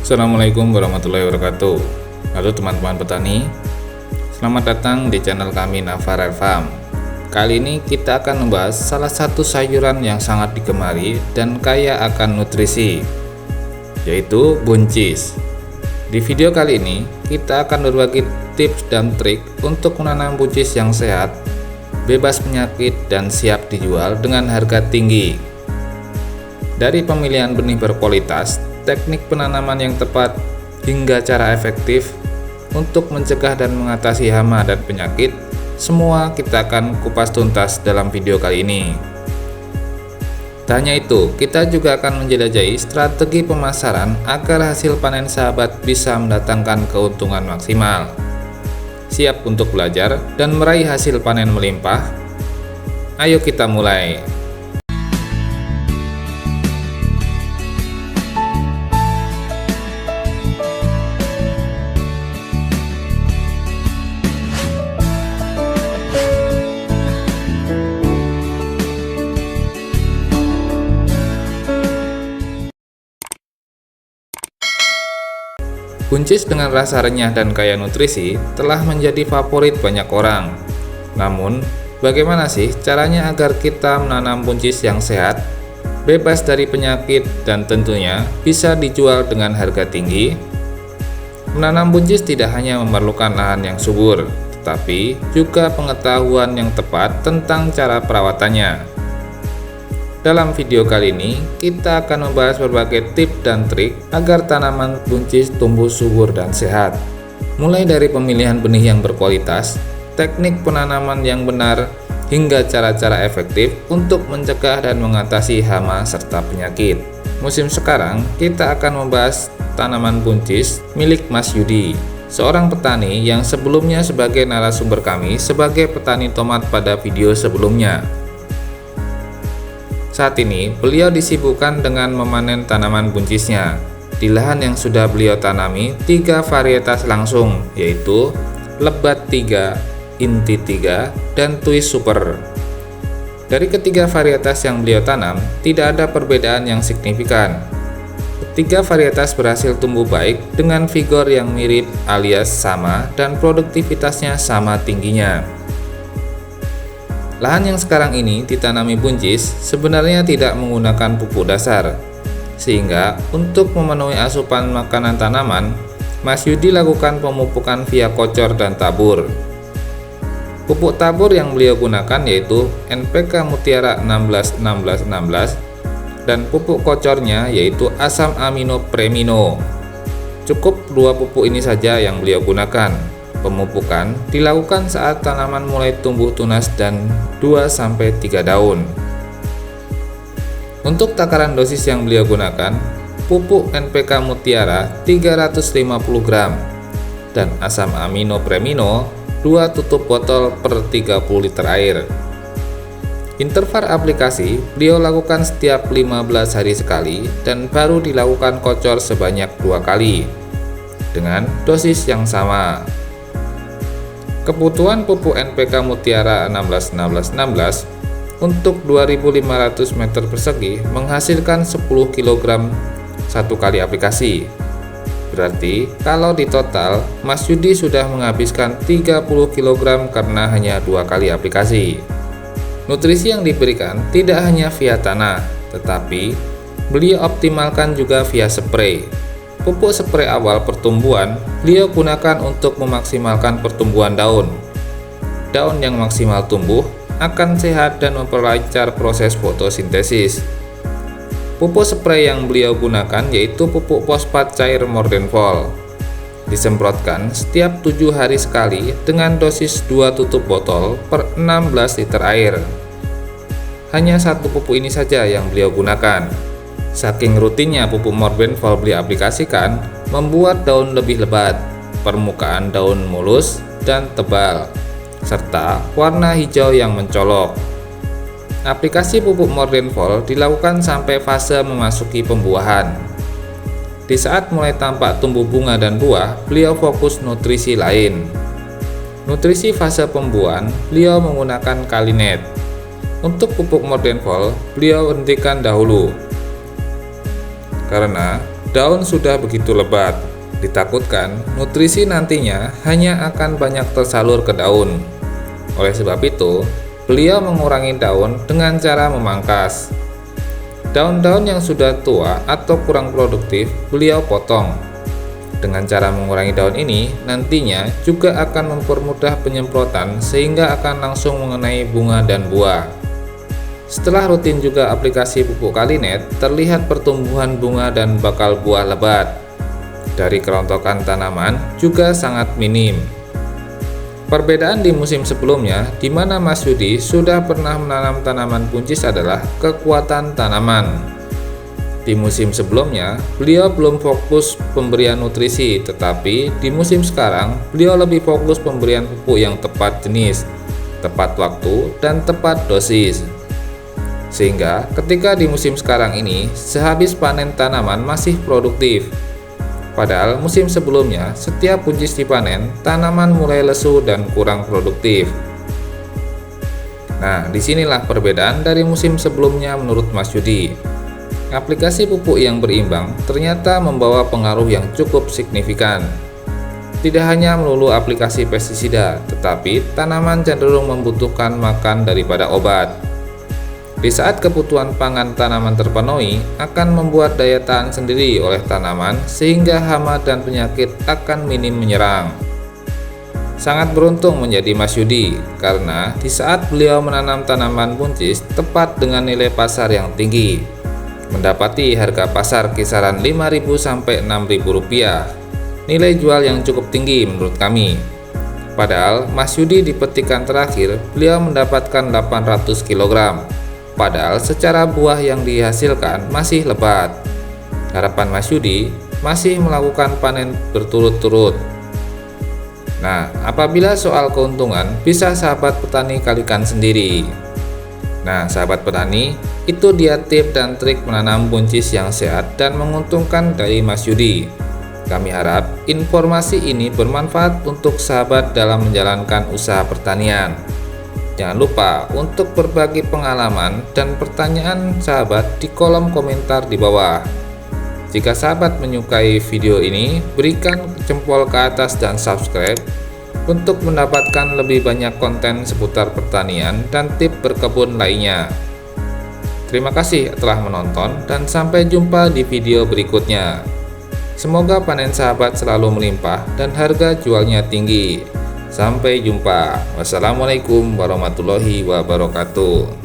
Assalamualaikum warahmatullahi wabarakatuh. Halo teman-teman petani, selamat datang di channel kami Navarer Farm. Kali ini kita akan membahas salah satu sayuran yang sangat digemari dan kaya akan nutrisi, yaitu buncis. Di video kali ini kita akan berbagi tips dan trik untuk menanam buncis yang sehat, bebas penyakit dan siap dijual dengan harga tinggi. Dari pemilihan benih berkualitas, teknik penanaman yang tepat, hingga cara efektif untuk mencegah dan mengatasi hama dan penyakit, semua kita akan kupas tuntas dalam video kali ini. Tak hanya itu, kita juga akan menjelajahi strategi pemasaran agar hasil panen sahabat bisa mendatangkan keuntungan maksimal. Siap untuk belajar dan meraih hasil panen melimpah? Ayo kita mulai. Buncis dengan rasa renyah dan kaya nutrisi telah menjadi favorit banyak orang. Namun, bagaimana sih caranya agar kita menanam buncis yang sehat, bebas dari penyakit, dan tentunya bisa dijual dengan harga tinggi? Menanam buncis tidak hanya memerlukan lahan yang subur, tetapi juga pengetahuan yang tepat tentang cara perawatannya. Dalam video kali ini, kita akan membahas berbagai tips dan trik agar tanaman buncis tumbuh subur dan sehat. Mulai dari pemilihan benih yang berkualitas, teknik penanaman yang benar, hingga cara-cara efektif untuk mencegah dan mengatasi hama serta penyakit. Musim sekarang, kita akan membahas tanaman buncis milik Mas Yudi, seorang petani yang sebelumnya sebagai narasumber kami sebagai petani tomat pada video sebelumnya. Saat ini, beliau disibukkan dengan memanen tanaman buncisnya di lahan yang sudah beliau tanami 3 varietas langsung, yaitu Lebat 3, Inti 3, dan Twist Super. Dari ketiga varietas yang beliau tanam, tidak ada perbedaan yang signifikan. Ketiga varietas berhasil tumbuh baik dengan vigor yang mirip alias sama dan produktivitasnya sama tingginya. Lahan yang sekarang ini ditanami buncis sebenarnya tidak menggunakan pupuk dasar, sehingga untuk memenuhi asupan makanan tanaman, Mas Yudi lakukan pemupukan via kocor dan tabur. Pupuk tabur yang beliau gunakan yaitu NPK Mutiara 16-16-16 dan pupuk kocornya yaitu asam amino premino. Cukup 2 pupuk ini saja yang beliau gunakan. Pemupukan dilakukan saat tanaman mulai tumbuh tunas dan 2-3 daun. Untuk takaran dosis yang beliau gunakan, pupuk NPK Mutiara 350 gram dan asam amino premino 2 tutup botol per 30 liter air. Interval aplikasi beliau lakukan setiap 15 hari sekali dan baru dilakukan kocor sebanyak 2 kali dengan dosis yang sama. Kebutuhan pupuk NPK Mutiara 16-16-16 untuk 2.500 meter persegi menghasilkan 10 kg 1 kali aplikasi. Berarti kalau di total Mas Yudi sudah menghabiskan 30 kg karena hanya 2 kali aplikasi. Nutrisi yang diberikan tidak hanya via tanah, tetapi beliau optimalkan juga via spray. Pupuk spray awal pertumbuhan beliau gunakan untuk memaksimalkan pertumbuhan daun. Daun yang maksimal tumbuh akan sehat dan memperlancar proses fotosintesis. Pupuk spray yang beliau gunakan yaitu pupuk fosfat cair Mordenfol. Disemprotkan setiap 7 hari sekali dengan dosis 2 tutup botol per 16 liter air. Hanya 1 pupuk ini saja yang beliau gunakan. Saking rutinnya pupuk Mordenfol beliau aplikasikan, membuat daun lebih lebat, permukaan daun mulus dan tebal, serta warna hijau yang mencolok. Aplikasi pupuk Mordenfol dilakukan sampai fase memasuki pembuahan. Di saat mulai tampak tumbuh bunga dan buah, beliau fokus nutrisi lain. Nutrisi fase pembuahan, beliau menggunakan Kalinet. Untuk pupuk Mordenfol, beliau hentikan dahulu karena daun sudah begitu lebat. Ditakutkan nutrisi nantinya hanya akan banyak tersalur ke daun. Oleh sebab itu, beliau mengurangi daun dengan cara memangkas. Daun-daun yang sudah tua atau kurang produktif beliau potong. Dengan cara mengurangi daun ini, nantinya juga akan mempermudah penyemprotan sehingga akan langsung mengenai bunga dan buah. Setelah rutin juga aplikasi pupuk Kalinet, terlihat pertumbuhan bunga dan bakal buah lebat. Dari kerontokan tanaman juga sangat minim. Perbedaan di musim sebelumnya, di mana Mas Yudi sudah pernah menanam tanaman buncis adalah kekuatan tanaman. Di musim sebelumnya, beliau belum fokus pemberian nutrisi, tetapi di musim sekarang, beliau lebih fokus pemberian pupuk yang tepat jenis, tepat waktu, dan tepat dosis. Sehingga ketika di musim sekarang ini, sehabis panen tanaman masih produktif. Padahal musim sebelumnya, setiap buncis dipanen, tanaman mulai lesu dan kurang produktif. Nah, disinilah perbedaan dari musim sebelumnya menurut Mas Yudi. Aplikasi pupuk yang berimbang ternyata membawa pengaruh yang cukup signifikan. Tidak hanya melulu aplikasi pestisida, tetapi tanaman cenderung membutuhkan makan daripada obat. Di saat kebutuhan pangan tanaman terpenuhi, akan membuat daya tahan sendiri oleh tanaman sehingga hama dan penyakit akan minim menyerang. Sangat beruntung menjadi Mas Yudi, karena di saat beliau menanam tanaman buncis tepat dengan nilai pasar yang tinggi, mendapati harga pasar kisaran Rp5.000 sampai Rp6.000, nilai jual yang cukup tinggi menurut kami. Padahal Mas Yudi di petikan terakhir, beliau mendapatkan 800 kg. Padahal secara buah yang dihasilkan masih lebat. Harapan Mas Yudi masih melakukan panen berturut-turut. Nah, apabila soal keuntungan, bisa sahabat petani kalikan sendiri. Nah, sahabat petani, itu dia tip dan trik menanam buncis yang sehat dan menguntungkan dari Mas Yudi. Kami harap informasi ini bermanfaat untuk sahabat dalam menjalankan usaha pertanian. Jangan lupa untuk berbagi pengalaman dan pertanyaan sahabat di kolom komentar di bawah. Jika sahabat menyukai video ini, berikan jempol ke atas dan subscribe untuk mendapatkan lebih banyak konten seputar pertanian dan tip berkebun lainnya. Terima kasih telah menonton dan sampai jumpa di video berikutnya. Semoga panen sahabat selalu melimpah dan harga jualnya tinggi. Sampai jumpa. Wassalamualaikum warahmatullahi wabarakatuh.